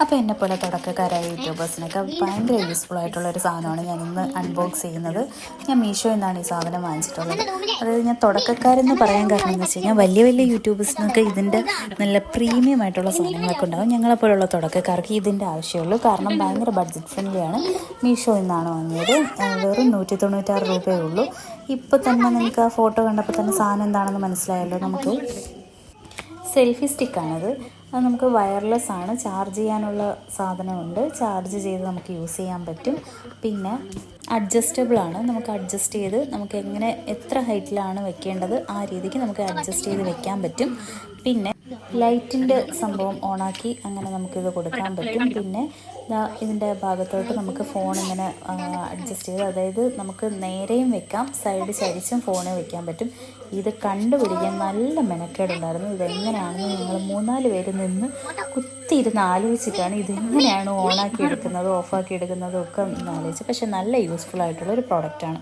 അപ്പോൾ എന്നെപ്പോലെ തുടക്കക്കാരായ യൂട്യൂബേഴ്സിനൊക്കെ ഭയങ്കര യൂസ്ഫുൾ ആയിട്ടുള്ളൊരു സാധനമാണ് ഞാൻ ഇന്ന് അൺബോക്സ് ചെയ്യുന്നത്. ഞാൻ മീഷോയിൽ നിന്നാണ് ഈ സാധനം വാങ്ങിച്ചിട്ടുള്ളത്. അതായത് ഞാൻ തുടക്കക്കാരെന്ന് പറയാൻ കാരണം എന്ന് വെച്ച് കഴിഞ്ഞാൽ വലിയ വലിയ യൂട്യൂബേഴ്സിനൊക്കെ ഇതിൻ്റെ നല്ല പ്രീമിയം ആയിട്ടുള്ള സാധനങ്ങളൊക്കെ ഉണ്ടാകും. ഞങ്ങളെപ്പോലുള്ള തുടക്കക്കാർക്ക് ഇതിൻ്റെ ആവശ്യമുള്ളൂ. കാരണം ഭയങ്കര ബഡ്ജറ്റ് ഫ്രണ്ട്ലിയാണ്. മീഷോയിൽ നിന്നാണ് വാങ്ങിയത്. വെറും 196 രൂപയേ ഉള്ളൂ. ഇപ്പോൾ തന്നെ നിങ്ങൾക്ക് ആ ഫോട്ടോ കണ്ടപ്പോൾ തന്നെ സാധനം എന്താണെന്ന് മനസ്സിലായല്ലോ. നമുക്ക് സെൽഫി സ്റ്റിക്കാണത്. അത് നമുക്ക് വയർലെസ് ആണ്. ചാർജ് ചെയ്യാനുള്ള സാധനമുണ്ട്. ചാർജ് ചെയ്ത് നമുക്ക് യൂസ് ചെയ്യാൻ പറ്റും. പിന്നെ അഡ്ജസ്റ്റബിൾ ആണ്. നമുക്ക് അഡ്ജസ്റ്റ് ചെയ്ത് നമുക്ക് എങ്ങനെ എത്ര ഹൈറ്റിലാണ് വെക്കേണ്ടത് ആ രീതിക്ക് നമുക്ക് അഡ്ജസ്റ്റ് ചെയ്ത് വെക്കാൻ പറ്റും. പിന്നെ ലൈറ്റിൻ്റെ സംഭവം ഓണാക്കി അങ്ങനെ നമുക്കിത് കൊടുക്കാൻ പറ്റും. പിന്നെ ഇതിൻ്റെ ഭാഗത്തോട്ട് നമുക്ക് ഫോൺ ഇങ്ങനെ അഡ്ജസ്റ്റ് ചെയ്ത്, അതായത് നമുക്ക് നേരെയും വെക്കാം, സൈഡ് ചരിച്ചും ഫോണിൽ വെക്കാൻ പറ്റും. ഇത് കണ്ടുപിടിക്കാൻ നല്ല മെനക്കേടുണ്ടായിരുന്നു. ഇതെങ്ങനെയാണെന്ന് ഞങ്ങൾ 3-4 പേര് നിന്ന് കുത്തിയിരുന്ന് ആലോചിച്ചിട്ടാണ് ഇതെങ്ങനെയാണ് ഓണാക്കി എടുക്കുന്നതും ഓഫാക്കി എടുക്കുന്നതും ഒക്കെ ഒന്ന് ആലോചിച്ച്. പക്ഷേ നല്ല യൂസ്ഫുൾ ആയിട്ടുള്ളൊരു പ്രോഡക്റ്റാണ്.